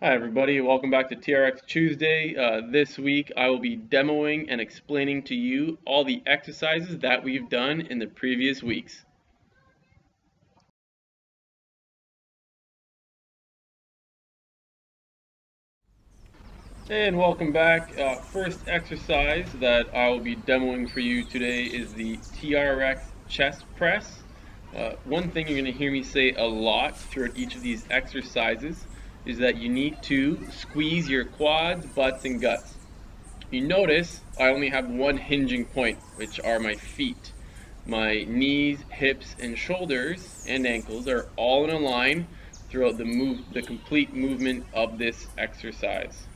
Hi everybody, welcome back to TRX Tuesday. This week I will be demoing and explaining to you all the exercises that we've done in the previous weeks. And welcome back. First exercise that I will be demoing for you today is the TRX chest press. One thing you're going to hear me say a lot throughout each of these exercises is that you need to squeeze your quads, butts, and guts. You notice I only have one hinging point, which are my feet. My knees, hips, and shoulders and ankles are all in a line throughout the complete movement of this exercise.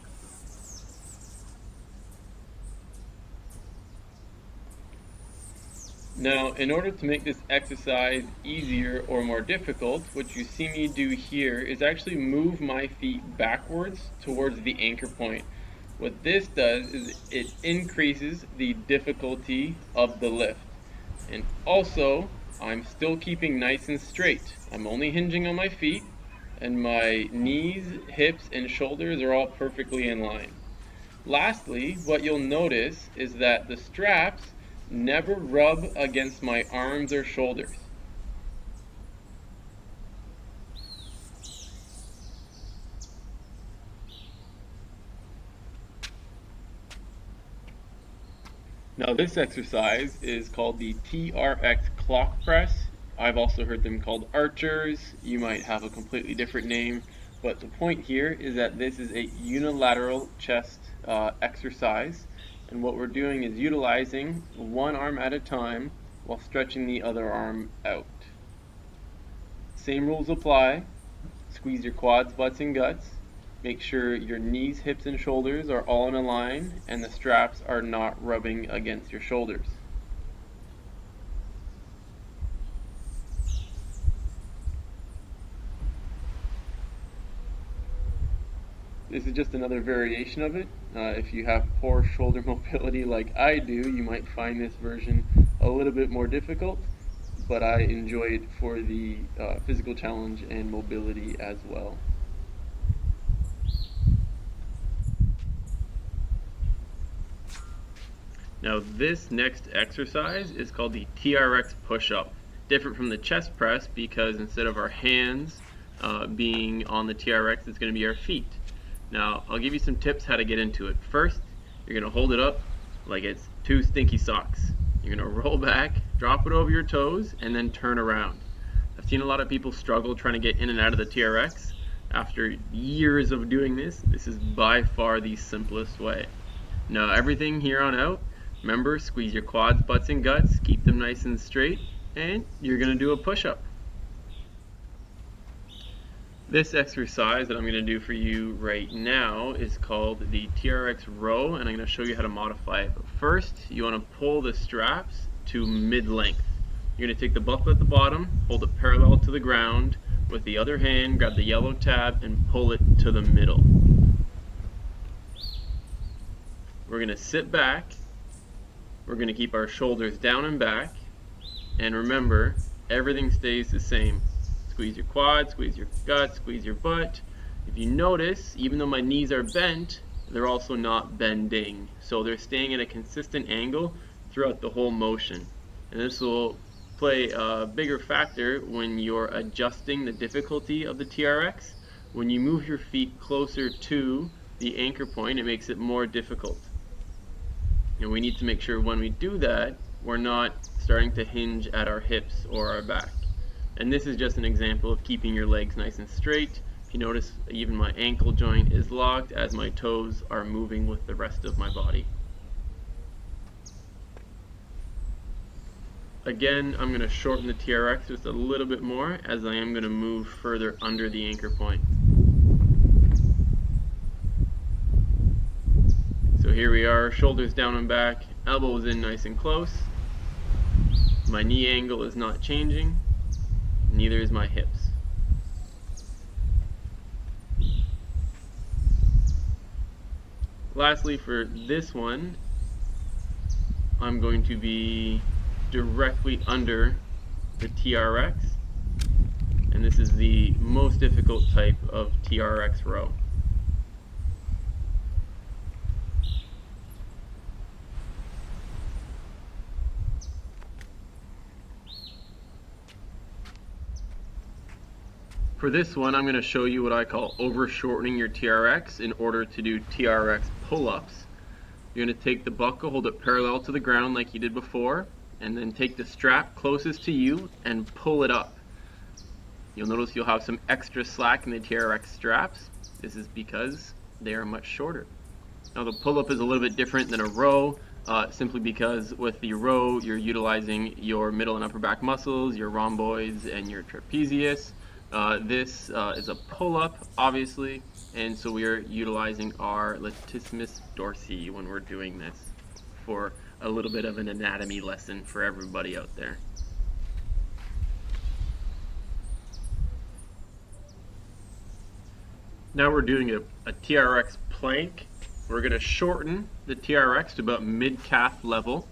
Now, in order to make this exercise easier or more difficult, what you see me do here is actually move my feet backwards towards the anchor point. What this does is it increases the difficulty of the lift. And also, I'm still keeping nice and straight. I'm only hinging on my feet, and my knees, hips, and shoulders are all perfectly in line. Lastly, what you'll notice is that the straps never rub against my arms or shoulders. Now this exercise is called the TRX Clock Press. I've also heard them called archers. You might have a completely different name, but the point here is that this is a unilateral chest exercise, and what we're doing is utilizing one arm at a time while stretching the other arm out. Same rules apply. Squeeze your quads, butts, and guts. Make sure your knees, hips, and shoulders are all in a line and the straps are not rubbing against your shoulders. This is just another variation of it. If you have poor shoulder mobility like I do, you might find this version a little bit more difficult, but I enjoy it for the physical challenge and mobility as well. Now this next exercise is called the TRX Push Up. Different from the chest press because instead of our hands being on the TRX, it's going to be our feet. Now I'll give you some tips how to get into it. First, you're going to hold it up like it's two stinky socks. You're going to roll back, drop it over your toes, and then turn around. I've seen a lot of people struggle trying to get in and out of the TRX. After years of doing this, this is by far the simplest way. Now everything here on out, remember, squeeze your quads, butts, and guts, keep them nice and straight, and you're going to do a push-up. This exercise that I'm going to do for you right now is called the TRX row, and I'm going to show you how to modify it. But first, you want to pull the straps to mid-length. You're going to take the buckle at the bottom, hold it parallel to the ground. With the other hand, grab the yellow tab and pull it to the middle. We're going to sit back. We're going to keep our shoulders down and back. And remember, everything stays the same. Squeeze your quads, squeeze your guts, squeeze your butt. If you notice, even though my knees are bent, they're also not bending. So they're staying at a consistent angle throughout the whole motion. And this will play a bigger factor when you're adjusting the difficulty of the TRX. When you move your feet closer to the anchor point, it makes it more difficult. And we need to make sure when we do that, we're not starting to hinge at our hips or our back. And this is just an example of keeping your legs nice and straight. If you notice, even my ankle joint is locked as my toes are moving with the rest of my body. Again, I'm going to shorten the TRX just a little bit more as I am going to move further under the anchor point. So here we are, shoulders down and back, elbows in nice and close. My knee angle is not changing, neither is my hips. Lastly, for this one, I'm going to be directly under the TRX, and this is the most difficult type of TRX row. For this one, I'm going to show you what I call over-shortening your TRX in order to do TRX pull-ups. You're going to take the buckle, hold it parallel to the ground like you did before, and then take the strap closest to you and pull it up. You'll notice you'll have some extra slack in the TRX straps. This is because they are much shorter. Now the pull-up is a little bit different than a row, simply because with the row you're utilizing your middle and upper back muscles, your rhomboids, and your trapezius. This is a pull-up, obviously, and so we are utilizing our latissimus dorsi when we're doing this, for a little bit of an anatomy lesson for everybody out there. Now we're doing a TRX plank. We're going to shorten the TRX to about mid-calf level.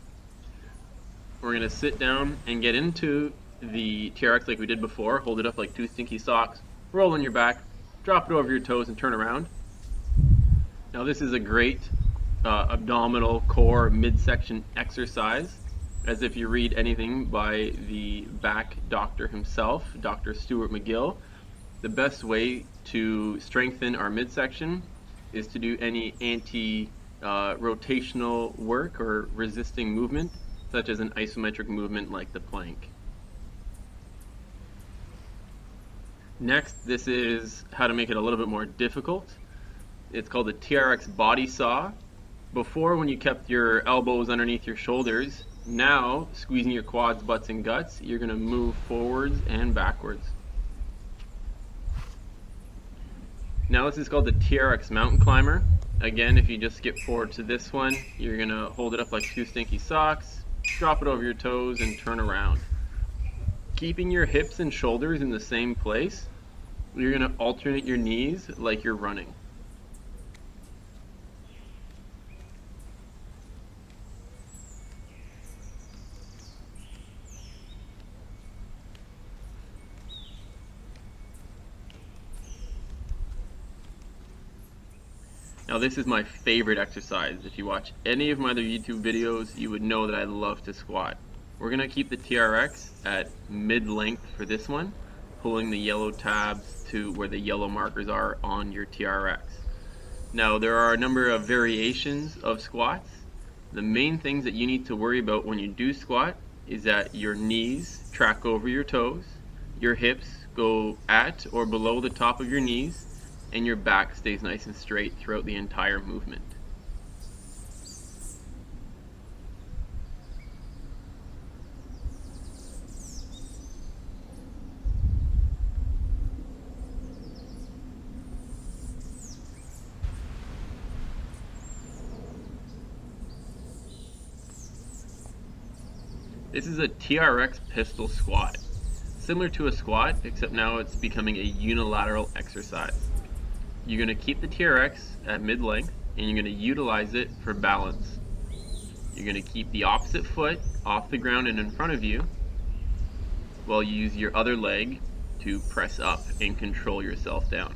We're going to sit down and get into the TRX like we did before. Hold it up like two stinky socks, roll on your back, drop it over your toes and turn around. Now this is a great abdominal core midsection exercise. As if you read anything by the back doctor himself, Dr. Stuart McGill, the best way to strengthen our midsection is to do any anti-rotational work or resisting movement, such as an isometric movement like the plank. Next, this is how to make it a little bit more difficult. It's called the TRX Body Saw. Before, when you kept your elbows underneath your shoulders, now, squeezing your quads, butts, and guts, you're going to move forwards and backwards. Now this is called the TRX Mountain Climber. Again, if you just skip forward to this one, you're going to hold it up like two stinky socks, drop it over your toes, and turn around. Keeping your hips and shoulders in the same place, you're going to alternate your knees like you're running. Now this is my favorite exercise. If you watch any of my other YouTube videos, you would know that I love to squat. We're going to keep the TRX at mid-length for this one, pulling the yellow tabs to where the yellow markers are on your TRX. Now there are a number of variations of squats. The main things that you need to worry about when you do squat is that your knees track over your toes, your hips go at or below the top of your knees, and your back stays nice and straight throughout the entire movement. This is a TRX Pistol Squat. Similar to a squat, except now it's becoming a unilateral exercise. You're going to keep the TRX at mid-length and you're going to utilize it for balance. You're going to keep the opposite foot off the ground and in front of you while you use your other leg to press up and control yourself down.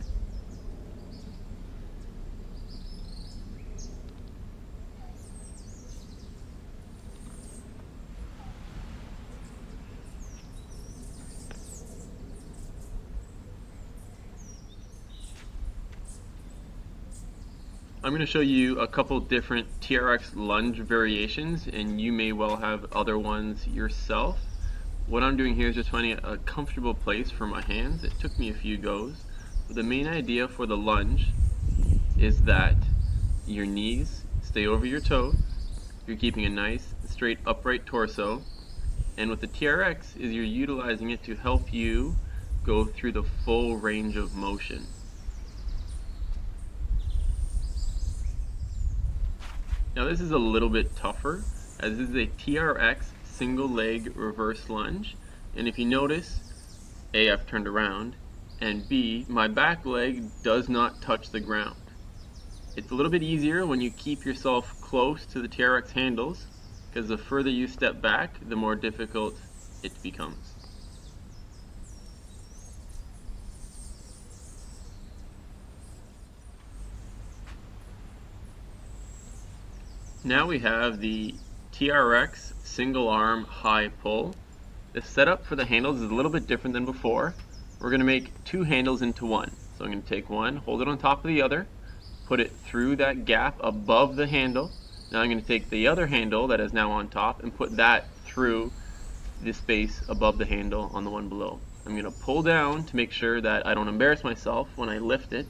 I'm going to show you a couple different TRX lunge variations, and you may well have other ones yourself. What I'm doing here is just finding a comfortable place for my hands. It took me a few goes, but the main idea for the lunge is that your knees stay over your toes, you're keeping a nice straight upright torso, and with the TRX is you're utilizing it to help you go through the full range of motion. Now this is a little bit tougher, as this is a TRX single leg reverse lunge, and if you notice, A, I've turned around, and B, my back leg does not touch the ground. It's a little bit easier when you keep yourself close to the TRX handles, because the further you step back, the more difficult it becomes. Now we have the TRX single arm high pull. The setup for the handles is a little bit different than before. we're going to make two handles into one. So I'm going to take one, hold it on top of the other, put it through that gap above the handle. Now I'm going to take the other handle that is now on top and put that through the space above the handle on the one below. I'm going to pull down to make sure that I don't embarrass myself when I lift it.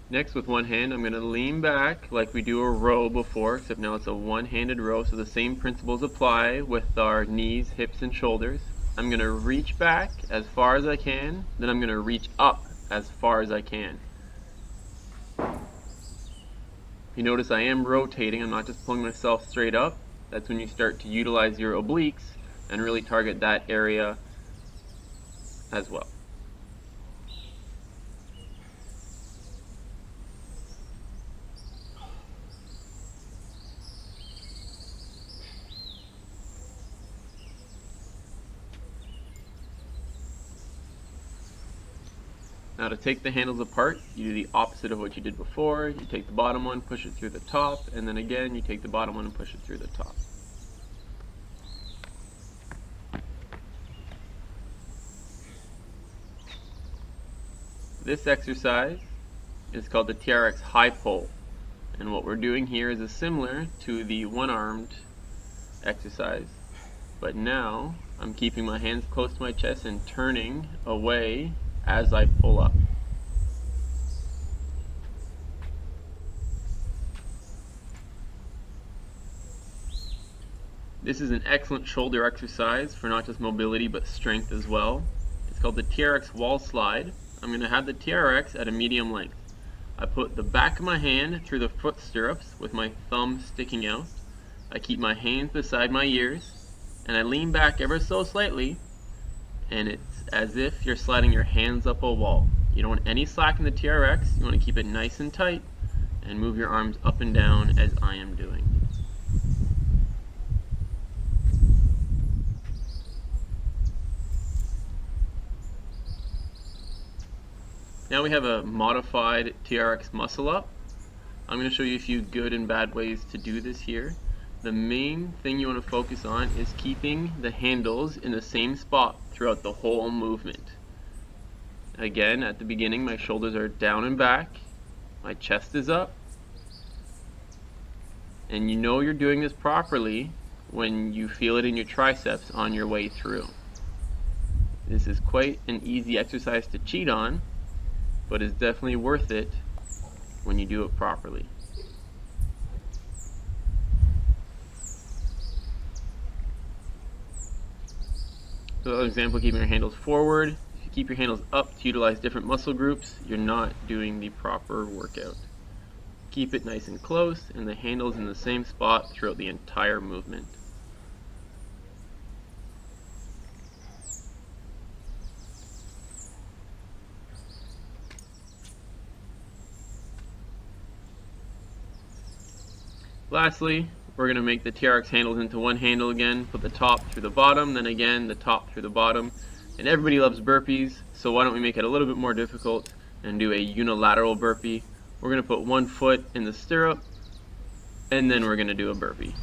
Next, with one hand, I'm going to lean back like we do a row before, except now it's a one-handed row, so the same principles apply with our knees, hips, and shoulders. I'm going to reach back as far as I can, then I'm going to reach up as far as I can. You notice I am rotating, I'm not just pulling myself straight up. That's when you start to utilize your obliques and really target that area as well. Now to take the handles apart, you do the opposite of what you did before. You take the bottom one, push it through the top, and then again you take the bottom one and push it through the top. This exercise is called the TRX high pull, and what we're doing here is similar to the one-armed exercise, but now I'm keeping my hands close to my chest and turning away as I pull up. This is an excellent shoulder exercise for not just mobility but strength as well. It's called the TRX Wall Slide. I'm going to have the TRX at a medium length. I put the back of my hand through the foot stirrups with my thumb sticking out. I keep my hands beside my ears and I lean back ever so slightly, and it's as if you're sliding your hands up a wall. You don't want any slack in the TRX, you want to keep it nice and tight and move your arms up and down as I am doing. Now we have a modified TRX Muscle-up. I'm going to show you a few good and bad ways to do this here. The main thing you want to focus on is keeping the handles in the same spot throughout the whole movement. Again, at the beginning, my shoulders are down and back, my chest is up, and you know you're doing this properly when you feel it in your triceps on your way through. This is quite an easy exercise to cheat on, but is definitely worth it when you do it properly. So another example, keeping your handles forward. If you keep your handles up to utilize different muscle groups, you're not doing the proper workout. Keep it nice and close and the handles in the same spot throughout the entire movement. Lastly, we're going to make the TRX handles into one handle again, put the top through the bottom, then again the top through the bottom. And everybody loves burpees, so why don't we make it a little bit more difficult and do a unilateral burpee. We're going to put one foot in the stirrup, and then we're going to do a burpee.